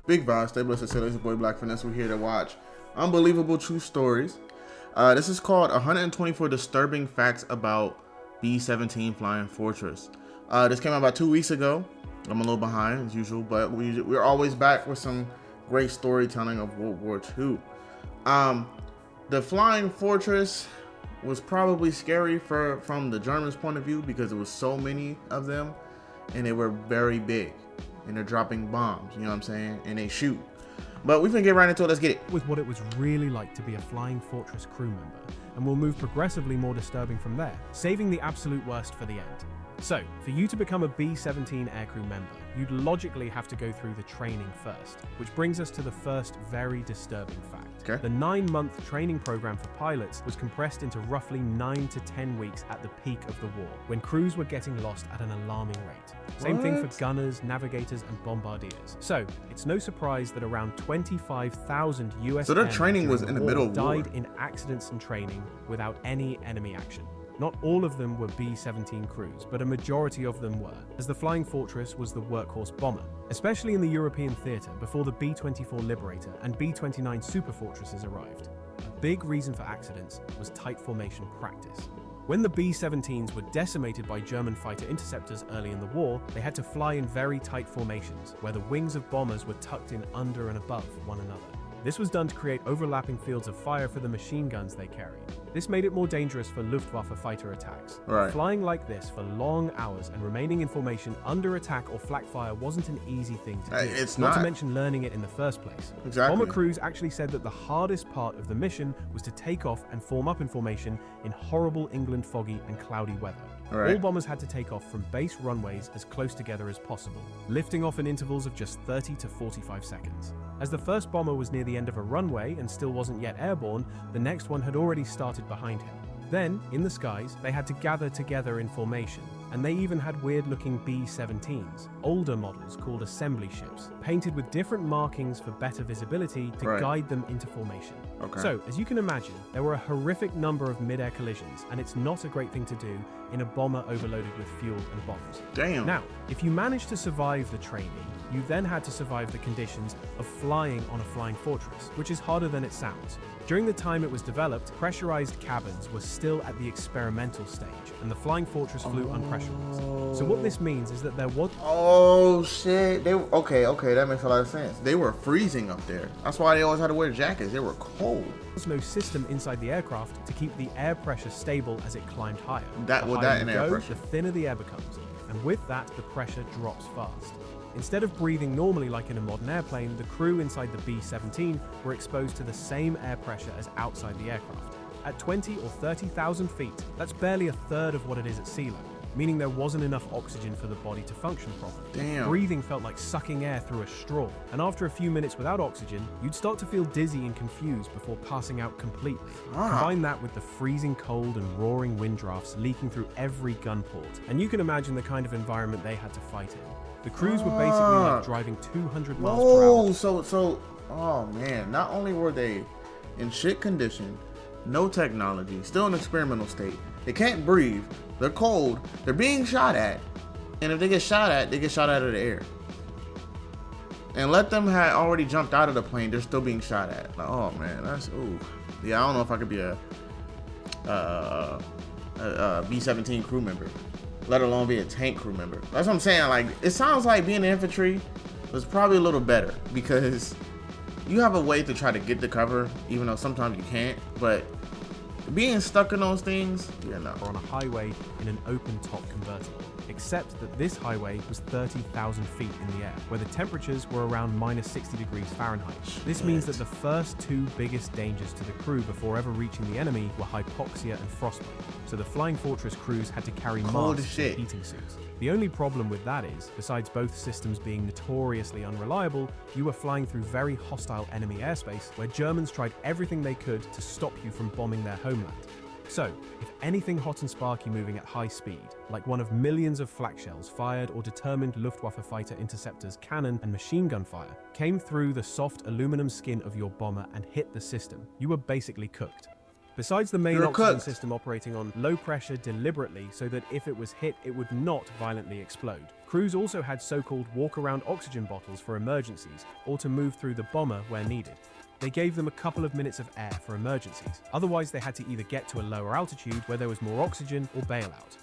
Big vibes, stay blessed, it's your boy Black Finesse. We're here to watch unbelievable true stories. This is called 124 Disturbing Facts About B-17 Flying Fortress. This came out about 2 weeks ago. I'm a little behind as usual, but we're always back with some great storytelling of World War II. The Flying Fortress was probably scary from the Germans' point of view because there was so many of them and they were very big and they're dropping bombs, you know what I'm saying? And they shoot. But we can get right into it, let's get it. With what it was really like to be a Flying Fortress crew member, and we'll move progressively more disturbing from there, saving the absolute worst for the end. So, for you to become a B-17 aircrew member, you'd logically have to go through the training first, which brings us to the first very disturbing fact. Okay. The 9-month training program for pilots was compressed into roughly 9 to 10 weeks at the peak of the war, when crews were getting lost at an alarming rate. Same thing for gunners, navigators, and bombardiers. So, it's no surprise that around 25,000 US So their training was in the middle of war. Died in accidents and training without any enemy action. Not all of them were B-17 crews, but a majority of them were, as the Flying Fortress was the workhorse bomber, especially in the European theatre before the B-24 Liberator and B-29 Super Fortresses arrived. A big reason for accidents was tight formation practice. When the B-17s were decimated by German fighter interceptors early in the war, they had to fly in very tight formations, where the wings of bombers were tucked in under and above one another. This was done to create overlapping fields of fire for the machine guns they carried. This made it more dangerous for Luftwaffe fighter attacks. Right. Flying like this for long hours and remaining in formation under attack or flak fire wasn't an easy thing to do. It's not not. to mention learning it in the first place. Exactly. Bomber crews actually said that the hardest part of the mission was to take off and form up in formation in horrible England foggy and cloudy weather. Right. All bombers had to take off from base runways as close together as possible, lifting off in intervals of just 30 to 45 seconds. As the first bomber was near the end of a runway and still wasn't yet airborne, the next one had already started behind him. Then, in the skies, they had to gather together in formation, and they even had weird-looking B-17s, older models called assembly ships, painted with different markings for better visibility to guide them into formation. Okay. So, as you can imagine, there were a horrific number of mid-air collisions, and it's not a great thing to do in a bomber overloaded with fuel and bombs. Damn. Now, if you managed to survive the training, you then had to survive the conditions of flying on a Flying Fortress, which is harder than it sounds. During the time it was developed, pressurized cabins were still at the experimental stage, and the Flying Fortress flew unpressurized. So what this means is that there was... Oh shit! Okay, that makes a lot of sense. They were freezing up there. That's why they always had to wear jackets. They were cold. There was no system inside the aircraft to keep the air pressure stable as it climbed higher. That and air pressure. The thinner the air becomes, and with that, the pressure drops fast. Instead of breathing normally like in a modern airplane, the crew inside the B-17 were exposed to the same air pressure as outside the aircraft. At 20 or 30,000 feet, that's barely a third of what it is at sea level, meaning there wasn't enough oxygen for the body to function properly. Damn. Breathing felt like sucking air through a straw, and after a few minutes without oxygen, you'd start to feel dizzy and confused before passing out completely. Combine that with the freezing cold and roaring wind drafts leaking through every gun port, and you can imagine the kind of environment they had to fight in. The crews were basically like driving 200 miles per hour. So, oh man, not only were they in shit condition, no technology, still in experimental state, they can't breathe, they're cold, they're being shot at, and if they get shot at, they get shot out of the air. And let them have already jumped out of the plane, they're still being shot at. Like, oh man, that's, ooh. Yeah, I don't know if I could be a B-17 crew member, let alone be a tank crew member. That's what I'm saying. Like, it sounds like being in infantry was probably a little better because you have a way to try to get the cover, even though sometimes you can't. But being stuck in those things, yeah, no. On a highway in an open-top convertible, except that this highway was 30,000 feet in the air, where the temperatures were around minus 60 degrees Fahrenheit. This means that the first two biggest dangers to the crew before ever reaching the enemy were hypoxia and frostbite. So the Flying Fortress crews had to carry masks and heating suits. The only problem with that is, besides both systems being notoriously unreliable, you were flying through very hostile enemy airspace where Germans tried everything they could to stop you from bombing their homeland. So, if anything hot and sparky moving at high speed, like one of millions of flak shells fired or determined Luftwaffe fighter interceptors' cannon and machine gun fire, came through the soft aluminum skin of your bomber and hit the system, you were basically cooked. Besides the main oxygen system operating on low pressure deliberately so that if it was hit, it would not violently explode. Crews also had so-called walk-around oxygen bottles for emergencies or to move through the bomber where needed. They gave them a couple of minutes of air for emergencies. Otherwise, they had to either get to a lower altitude where there was more oxygen or bail out.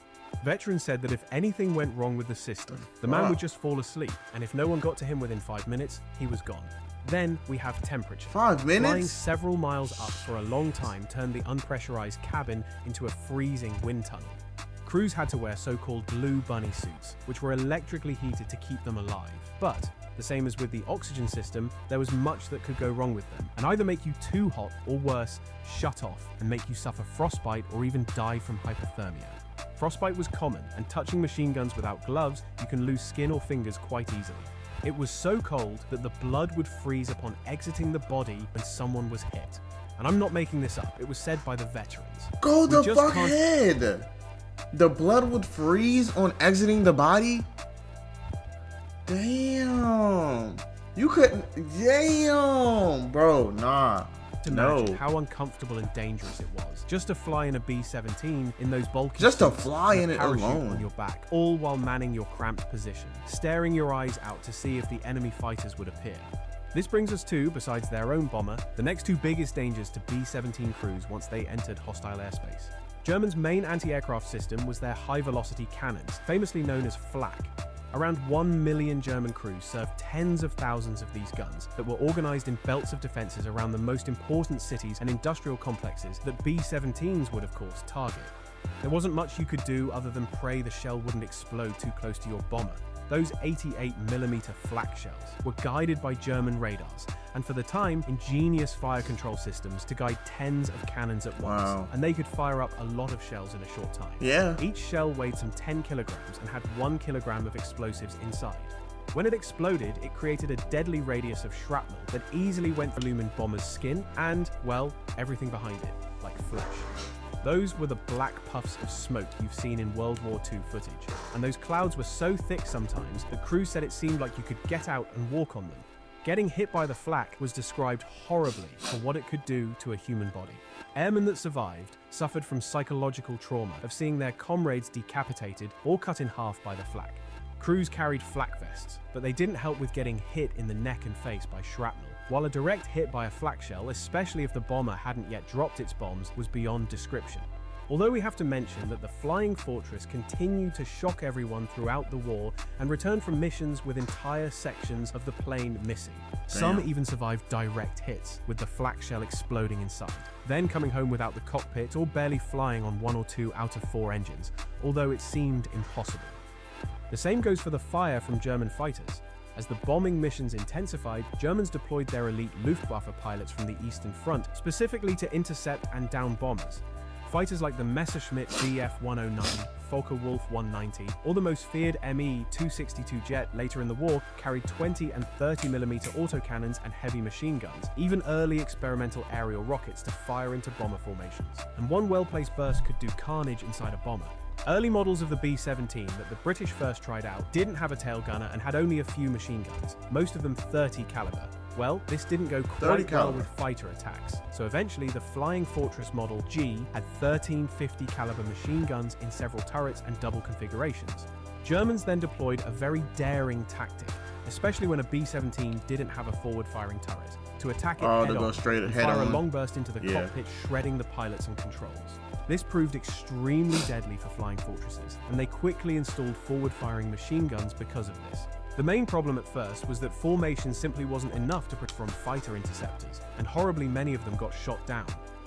Veterans said that if anything went wrong with the system, the man would just fall asleep, and if no one got to him within 5 minutes, he was gone. Then we have temperature. 5 minutes? Flying several miles up for a long time turned the unpressurized cabin into a freezing wind tunnel. Crews had to wear so-called blue bunny suits, which were electrically heated to keep them alive. But, the same as with the oxygen system, there was much that could go wrong with them, and either make you too hot or worse, shut off and make you suffer frostbite or even die from hypothermia. Frostbite was common, and touching machine guns without gloves, you can lose skin or fingers quite easily. It was so cold that the blood would freeze upon exiting the body when someone was hit. And I'm not making this up, it was said by the veterans. Go the fuck ahead! The blood would freeze on exiting the body? Damn. You couldn't. Damn, bro. Nah. Imagine how uncomfortable and dangerous it was just to fly in a B-17 in those bulky just to suits fly in it parachute alone on your back, all while manning your cramped position, staring your eyes out to see if the enemy fighters would appear. This brings us to, besides their own bomber, the next two biggest dangers to B-17 crews once they entered hostile airspace. Germans' main anti-aircraft system was their high-velocity cannons, famously known as flak. Around 1 million German crews served tens of thousands of these guns that were organized in belts of defenses around the most important cities and industrial complexes that B-17s would, of course, target. There wasn't much you could do other than pray the shell wouldn't explode too close to your bomber. Those 88mm flak shells were guided by German radars, and for the time, ingenious fire control systems to guide tens of cannons at once, and they could fire up a lot of shells in a short time. Yeah. Each shell weighed some 10 kilograms and had 1 kilogram of explosives inside. When it exploded, it created a deadly radius of shrapnel that easily went through Lumen bomber's skin and, well, everything behind it, like flesh. Those were the black puffs of smoke you've seen in World War II footage, and those clouds were so thick sometimes that crews said it seemed like you could get out and walk on them. Getting hit by the flak was described horribly for what it could do to a human body. Airmen that survived suffered from psychological trauma of seeing their comrades decapitated or cut in half by the flak. Crews carried flak vests, but they didn't help with getting hit in the neck and face by shrapnel, while a direct hit by a flak shell, especially if the bomber hadn't yet dropped its bombs, was beyond description. Although we have to mention that the Flying Fortress continued to shock everyone throughout the war and returned from missions with entire sections of the plane missing. Some even survived direct hits, with the flak shell exploding inside, then coming home without the cockpit or barely flying on 1 or 2 out of 4 engines, although it seemed impossible. The same goes for the fire from German fighters. As the bombing missions intensified, Germans deployed their elite Luftwaffe pilots from the Eastern Front specifically to intercept and down bombers. Fighters like the Messerschmitt Bf-109, Focke-Wulf 190, or the most feared Me-262 jet later in the war carried 20 and 30mm autocannons and heavy machine guns, even early experimental aerial rockets to fire into bomber formations. And one well-placed burst could do carnage inside a bomber. Early models of the B-17 that the British first tried out didn't have a tail gunner and had only a few machine guns, most of them 30 caliber. Well, this didn't go quite well with fighter attacks, so eventually the Flying Fortress Model G had 13 50 caliber machine guns in several turrets and double configurations. Germans then deployed a very daring tactic, especially when a B-17 didn't have a forward-firing turret, to attack it head-on and fire a long burst into the cockpit, shredding the pilots and controls. This proved extremely deadly for Flying Fortresses, and they quickly installed forward-firing machine guns because of this. The main problem at first was that formation simply wasn't enough to protect from fighter interceptors, and horribly many of them got shot down.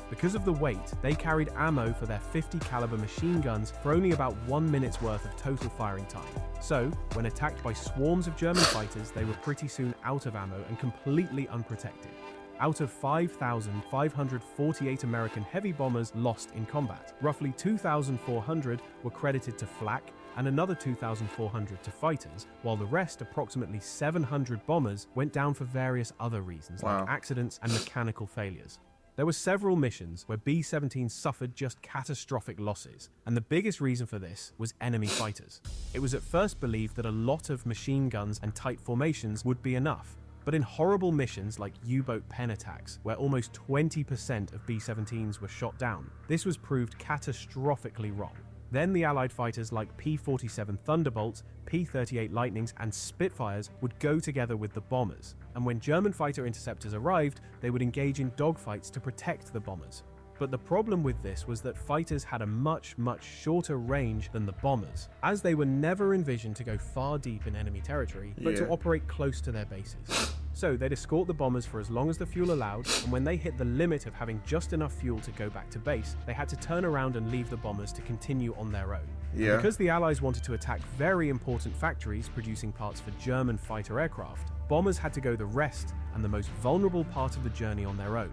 Because of the weight, they carried ammo for their 50 caliber machine guns for only about 1 minute's worth of total firing time. So, when attacked by swarms of German fighters, they were pretty soon out of ammo and completely unprotected. Out of 5,548 American heavy bombers lost in combat, roughly 2,400 were credited to flak and another 2,400 to fighters, while the rest, approximately 700 bombers, went down for various other reasons like accidents and mechanical failures. There were several missions where B-17 suffered just catastrophic losses, and the biggest reason for this was enemy fighters. It was at first believed that a lot of machine guns and tight formations would be enough, but in horrible missions like U-boat pen attacks, where almost 20% of B-17s were shot down, this was proved catastrophically wrong. Then the Allied fighters like P-47 Thunderbolts, P-38 Lightnings, and Spitfires would go together with the bombers. And when German fighter interceptors arrived, they would engage in dogfights to protect the bombers. But the problem with this was that fighters had a much shorter range than the bombers, as they were never envisioned to go far deep in enemy territory, but to operate close to their bases. So they'd escort the bombers for as long as the fuel allowed, and when they hit the limit of having just enough fuel to go back to base, they had to turn around and leave the bombers to continue on their own. Yeah. Because the Allies wanted to attack very important factories producing parts for German fighter aircraft, bombers had to go the rest and the most vulnerable part of the journey on their own.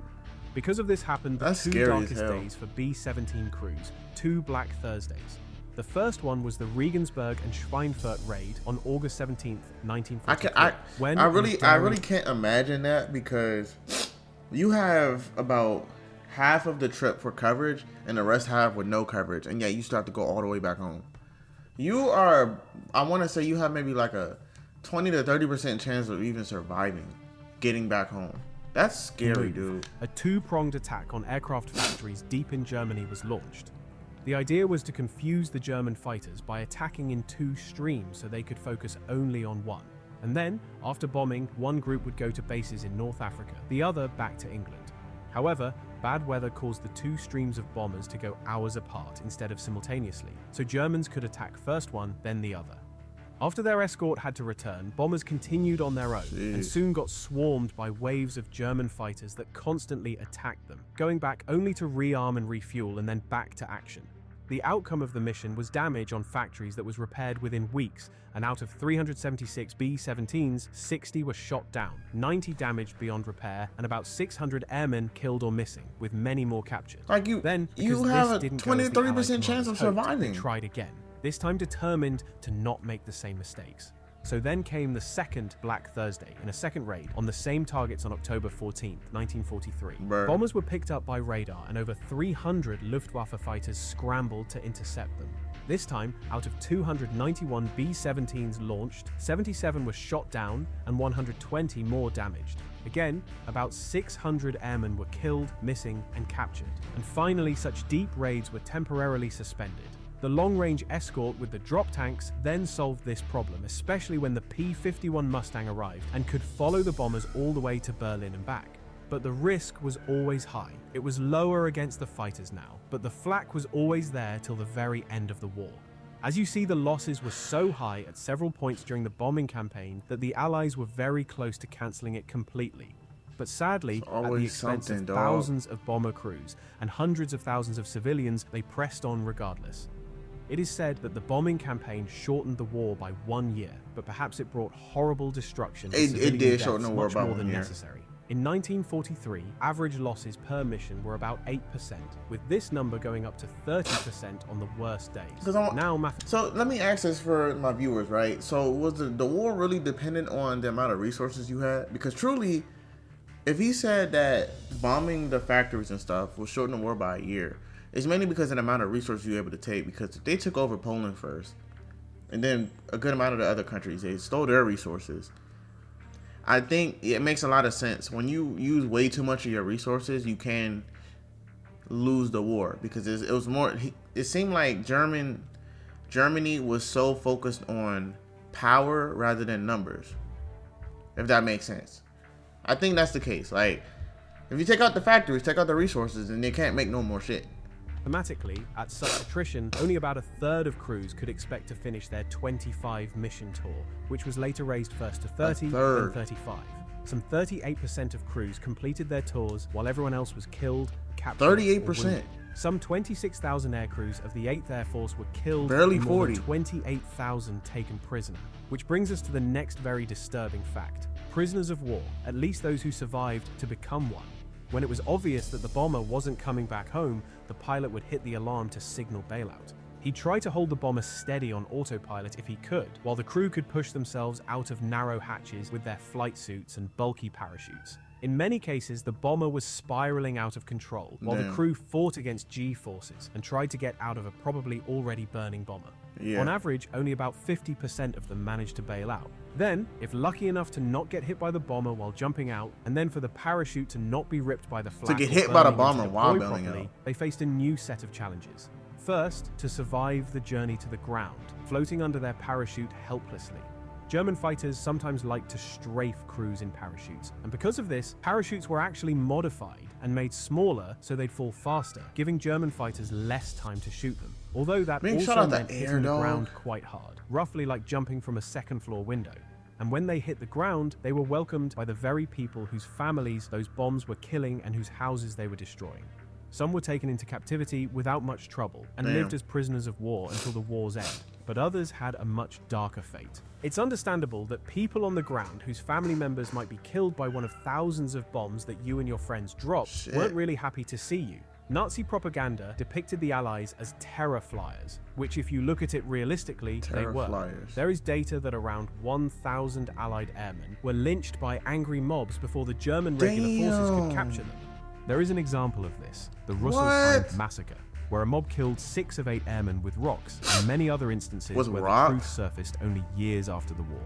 Because of this happened the two darkest days for B-17 crews, 2 Black Thursdays. The first one was the Regensburg and Schweinfurt raid on August 17th, 1943. I really can't imagine that, because you have about half of the trip for coverage and the rest half with no coverage, and yet you still have to go all the way back home. You are, I want to say you have maybe like a 20 to 30% chance of even surviving getting back home. That's scary, dude. A two-pronged attack on aircraft factories deep in Germany was launched. The idea was to confuse the German fighters by attacking in 2 streams so they could focus only on one. And then, after bombing, one group would go to bases in North Africa, the other back to England. However, bad weather caused the 2 streams of bombers to go hours apart instead of simultaneously, so Germans could attack first one, then the other. After their escort had to return, bombers continued on their own and soon got swarmed by waves of German fighters that constantly attacked them, going back only to rearm and refuel and then back to action. The outcome of the mission was damage on factories that was repaired within weeks, and out of 376 B-17s, 60 were shot down, 90 damaged beyond repair, and about 600 airmen killed or missing, with many more captured. Like you have a 20 to 30% chance of surviving. They tried again, this time determined to not make the same mistakes. So then came the second Black Thursday in a second raid on the same targets on October 14th, 1943. Bombers were picked up by radar and over 300 Luftwaffe fighters scrambled to intercept them. This time, out of 291 B-17s launched, 77 were shot down and 120 more damaged. Again, about 600 airmen were killed, missing, and captured. And finally, such deep raids were temporarily suspended. The long-range escort with the drop tanks then solved this problem, especially when the P-51 Mustang arrived and could follow the bombers all the way to Berlin and back. But the risk was always high. It was lower against the fighters now, but the flak was always there till the very end of the war. As you see, the losses were so high at several points during the bombing campaign that the Allies were very close to cancelling it completely. But sadly, at the expense of thousands of bomber crews and hundreds of thousands of civilians, they pressed on regardless. It is said that the bombing campaign shortened the war by 1 year, but perhaps it brought horrible destruction. It did shorten the war by 1 year. Much more than necessary. In 1943, average losses per mission were about 8%, with this number going up to 30% on the worst days. So let me ask this for my viewers, right? So was the war really dependent on the amount of resources you had? Because truly, if he said that bombing the factories and stuff will shorten the war by a year, it's mainly because of the amount of resources you're able to take. Because if they took over Poland first, and then a good amount of the other countries, they stole their resources. I think it makes a lot of sense. When you use way too much of your resources, you can lose the war, because it was more. It seemed like Germany was so focused on power rather than numbers. If that makes sense, I think that's the case. Like, if you take out the factories, take out the resources, and they can't make no more shit. Thematically, at such attrition, only about a third of crews could expect to finish their 25 mission tour, which was later raised first to 30, then 35. Some 38% of crews completed their tours, while everyone else was killed, captured, 38%. Some 26,000 aircrews of the 8th Air Force were killed, barely and 40. more than 28,000 taken prisoner. Which brings us to the next very disturbing fact. Prisoners of war, at least those who survived to become one. When it was obvious that the bomber wasn't coming back home, the pilot would hit the alarm to signal bailout. He'd try to hold the bomber steady on autopilot if he could, while the crew could push themselves out of narrow hatches with their flight suits and bulky parachutes. In many cases, the bomber was spiraling out of control, while the crew fought against G-forces and tried to get out of a probably already burning bomber. On average, only about 50% of them managed to bail out. Then, if lucky enough to not get hit by the bomber while jumping out, and then for the parachute to not be ripped by the flak, to get hit by the bomber while bailing out, they faced a new set of challenges. First, to survive the journey to the ground, floating under their parachute helplessly. German fighters sometimes liked to strafe crews in parachutes, and because of this, parachutes were actually modified and made smaller so they'd fall faster, giving German fighters less time to shoot them. Although that also meant hitting the ground quite hard, roughly like jumping from a second-floor window. And when they hit the ground, they were welcomed by the very people whose families those bombs were killing and whose houses they were destroying. Some were taken into captivity without much trouble and lived as prisoners of war until the war's end, but others had a much darker fate. It's understandable that people on the ground whose family members might be killed by one of thousands of bombs that you and your friends dropped weren't really happy to see you. Nazi propaganda depicted the Allies as terror flyers, which if you look at it realistically, they were. There is data that around 1,000 Allied airmen were lynched by angry mobs before the German regular forces could capture them. There is an example of this, the Rüsselsheim massacre, where a mob killed 6 of 8 airmen with rocks, and many other instances where the truth surfaced only years after the war.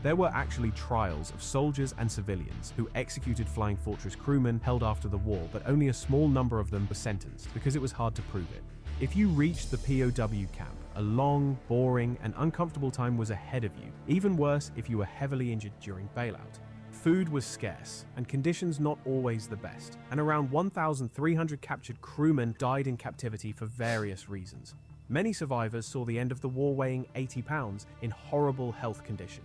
There were actually trials of soldiers and civilians who executed Flying Fortress crewmen held after the war, but only a small number of them were sentenced because it was hard to prove it. If you reached the POW camp, a long, boring, and uncomfortable time was ahead of you, even worse if you were heavily injured during bailout. Food was scarce, and conditions not always the best, and around 1,300 captured crewmen died in captivity for various reasons. Many survivors saw the end of the war weighing 80 pounds in horrible health condition.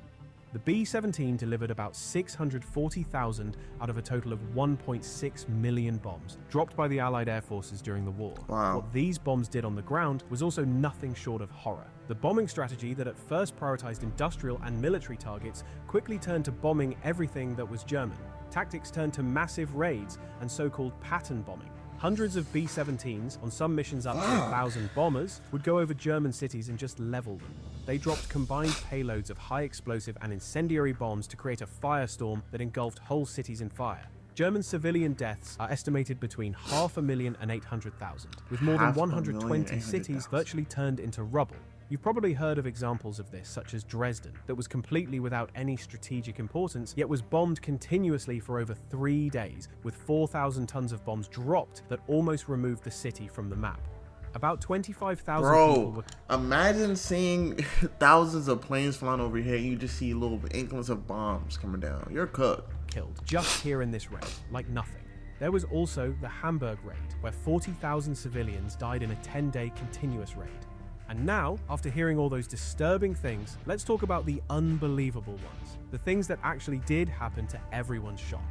The B-17 delivered about 640,000 out of a total of 1.6 million bombs dropped by the Allied air forces during the war. What these bombs did on the ground was also nothing short of horror. The bombing strategy that at first prioritized industrial and military targets quickly turned to bombing everything that was German. Tactics turned to massive raids and so-called pattern bombing. Hundreds of B-17s, on some missions up to 1,000 bombers, would go over German cities and just level them. They dropped combined payloads of high explosive and incendiary bombs to create a firestorm that engulfed whole cities in fire. German civilian deaths are estimated between 500,000 and 800,000, with more than 120 cities virtually turned into rubble. You've probably heard of examples of this, such as Dresden, that was completely without any strategic importance, yet was bombed continuously for over 3 days, with 4,000 tons of bombs dropped that almost removed the city from the map. About 25,000 people were... Imagine seeing thousands of planes flying over here and you just see little inklings of bombs coming down. You're cooked. Killed just here in this raid, like nothing. There was also the Hamburg raid, where 40,000 civilians died in a 10-day continuous raid. And now, after hearing all those disturbing things, let's talk about the unbelievable ones. The things that actually did happen to everyone's shock.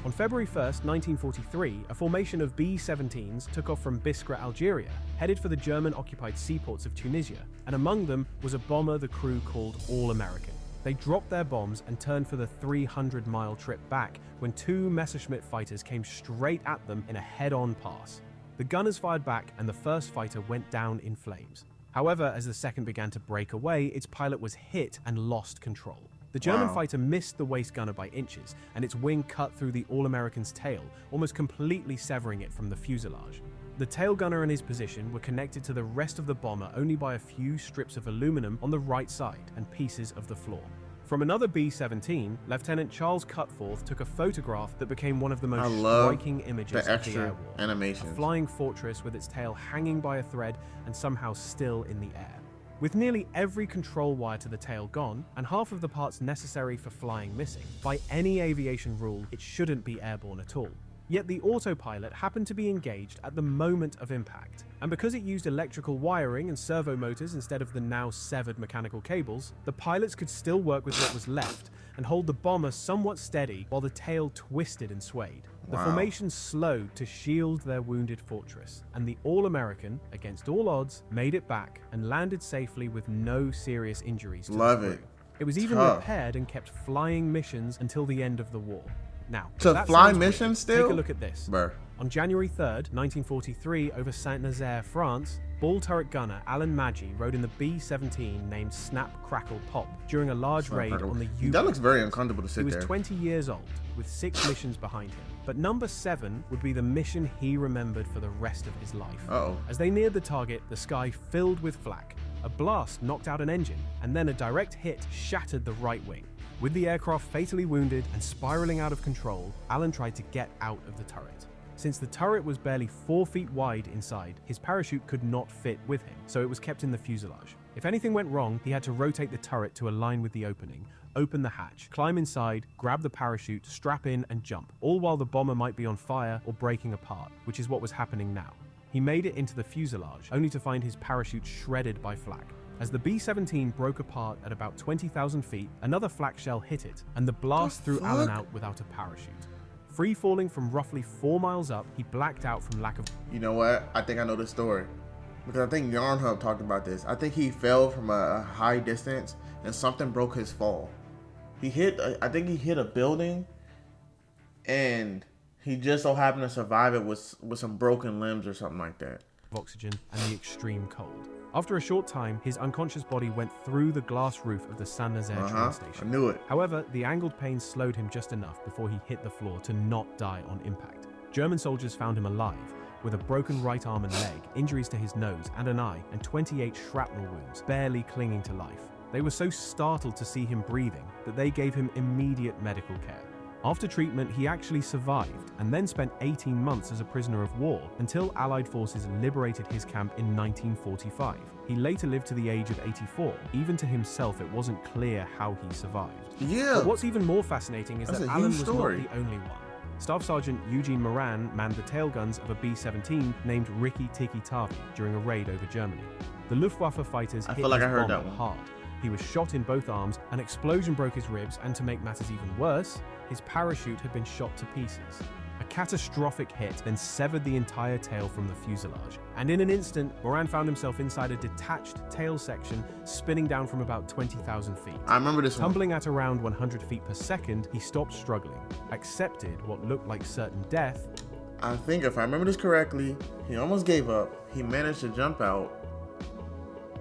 On February 1st, 1943, a formation of B-17s took off from Biskra, Algeria, headed for the German-occupied seaports of Tunisia, and among them was a bomber the crew called All-American. They dropped their bombs and turned for the 300-mile trip back when 2 Messerschmitt fighters came straight at them in a head-on pass. The gunners fired back and the first fighter went down in flames. However, as the second began to break away, its pilot was hit and lost control. The German fighter missed the waist gunner by inches, and its wing cut through the All-American's tail, almost completely severing it from the fuselage. The tail gunner and his position were connected to the rest of the bomber only by a few strips of aluminum on the right side and pieces of the floor. From another B-17, Lieutenant Charles Cutforth took a photograph that became one of the most striking images of the air war. A flying fortress with its tail hanging by a thread and somehow still in the air. With nearly every control wire to the tail gone, and half of the parts necessary for flying missing, by any aviation rule, it shouldn't be airborne at all. Yet the autopilot happened to be engaged at the moment of impact, and because it used electrical wiring and servo motors instead of the now severed mechanical cables, the pilots could still work with what was left and hold the bomber somewhat steady while the tail twisted and swayed. The formation slowed to shield their wounded fortress, and the All-American, against all odds, made it back and landed safely with no serious injuries to the crew. It was even repaired and kept flying missions until the end of the war. Now, to fly missions still? Take a look at this. On January 3rd, 1943, over Saint-Nazaire, France, ball turret gunner Alan Maggi rode in the B-17 named Snap Crackle Pop during a large raid on the U-boat. That looks very uncomfortable to sit there. He was 20 years old, with 6 missions behind him. But number 7 would be the mission he remembered for the rest of his life. As they neared the target, the sky filled with flak. A blast knocked out an engine, and then a direct hit shattered the right wing. With the aircraft fatally wounded and spiraling out of control, Alan tried to get out of the turret. Since the turret was barely 4 feet wide inside, his parachute could not fit with him, so it was kept in the fuselage. If anything went wrong, he had to rotate the turret to align with the opening, open the hatch, climb inside, grab the parachute, strap in and jump, all while the bomber might be on fire or breaking apart, which is what was happening now. He made it into the fuselage, only to find his parachute shredded by flak. As the B-17 broke apart at about 20,000 feet, another flak shell hit it, and the blast threw Alan out without a parachute. Free falling from roughly 4 miles up, he blacked out from lack of... You know what? I think I know the story. Because I think Yarn Hub talked about this. I think he fell from a high distance and something broke his fall. I think he hit a building and he just so happened to survive it with some broken limbs or something like that. Oxygen and the extreme cold. After a short time, his unconscious body went through the glass roof of the Saint-Nazaire train station. I knew it. However, the angled pain slowed him just enough before he hit the floor to not die on impact. German soldiers found him alive, with a broken right arm and leg, injuries to his nose and an eye, and 28 shrapnel wounds, barely clinging to life. They were so startled to see him breathing that they gave him immediate medical care. After treatment, he actually survived and then spent 18 months as a prisoner of war until Allied forces liberated his camp in 1945. He later lived to the age of 84. Even to himself, it wasn't clear how he survived. Yeah. But what's even more fascinating is that Alan was not the only one. Staff Sergeant Eugene Moran manned the tail guns of a B-17 named Ricky Tiki Tavi during a raid over Germany. The Luftwaffe fighters hit his bomber hard. He was shot in both arms, an explosion broke his ribs, and to make matters even worse, his parachute had been shot to pieces. A catastrophic hit then severed the entire tail from the fuselage, and in an instant, Moran found himself inside a detached tail section spinning down from about 20,000 feet. I remember this one. Tumbling at around 100 feet per second, he stopped struggling, accepted what looked like certain death. I think if I remember this correctly, he almost gave up. He managed to jump out.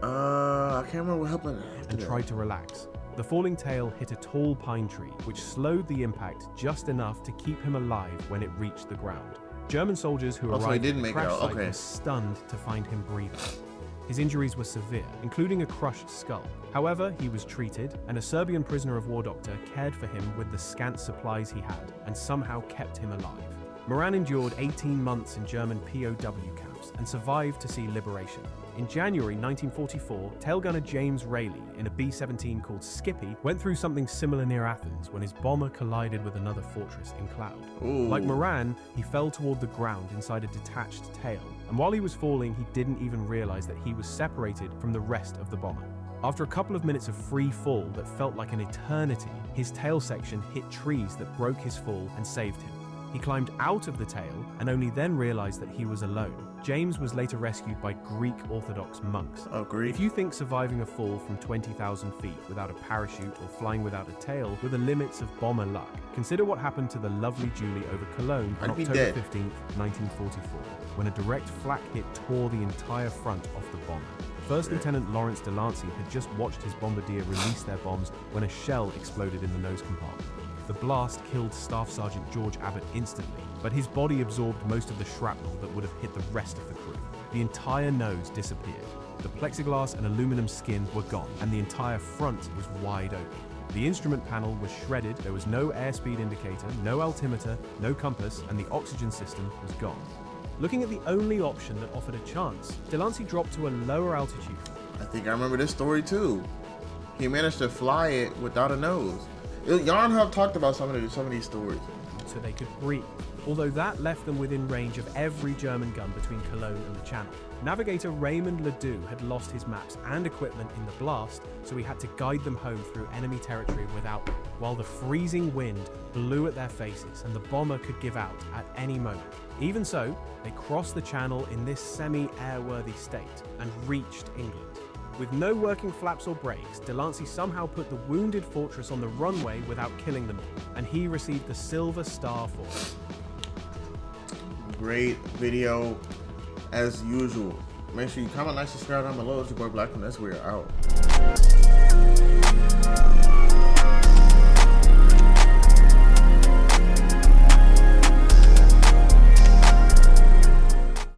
I can't remember what happened. And tried to relax. The falling tail hit a tall pine tree, which slowed the impact just enough to keep him alive when it reached the ground. German soldiers who arrived at the crash site were stunned to find him breathing. His injuries were severe, including a crushed skull. However, he was treated, and a Serbian prisoner of war doctor cared for him with the scant supplies he had, and somehow kept him alive. Moran endured 18 months in German POW camps and survived to see liberation. In January 1944, tail gunner James Rayleigh, in a B-17 called Skippy, went through something similar near Athens when his bomber collided with another fortress in cloud. Ooh. Like Moran, he fell toward the ground inside a detached tail, and while he was falling, he didn't even realize that he was separated from the rest of the bomber. After a couple of minutes of free fall that felt like an eternity, his tail section hit trees that broke his fall and saved him. He climbed out of the tail and only then realized that he was alone. James was later rescued by Greek Orthodox monks. Oh, Greek. If you think surviving a fall from 20,000 feet without a parachute or flying without a tail were the limits of bomber luck, consider what happened to the lovely Julie over Cologne on October 15, 1944, when a direct flak hit tore the entire front off the bomber. First Lieutenant Lawrence Delancey had just watched his bombardier release their bombs when a shell exploded in the nose compartment. The blast killed Staff Sergeant George Abbott instantly, but his body absorbed most of the shrapnel that would have hit the rest of the crew. The entire nose disappeared. The plexiglass and aluminum skin were gone, and the entire front was wide open. The instrument panel was shredded, there was no airspeed indicator, no altimeter, no compass, and the oxygen system was gone. Looking at the only option that offered a chance, Delancey dropped to a lower altitude. I think I remember this story too. He managed to fly it without a nose. Yarn Hub talked about some of these stories. So they could breathe, although that left them within range of every German gun between Cologne and the Channel. Navigator Raymond Ledoux had lost his maps and equipment in the blast, so he had to guide them home through enemy territory without them, while the freezing wind blew at their faces and the bomber could give out at any moment. Even so, they crossed the Channel in this semi-airworthy state and reached England. With no working flaps or brakes, Delancey somehow put the wounded fortress on the runway without killing them all, and he received the Silver Star for it. Great video, as usual. Make sure you comment, like, subscribe down below. It's your boy Black Finesse. We are out.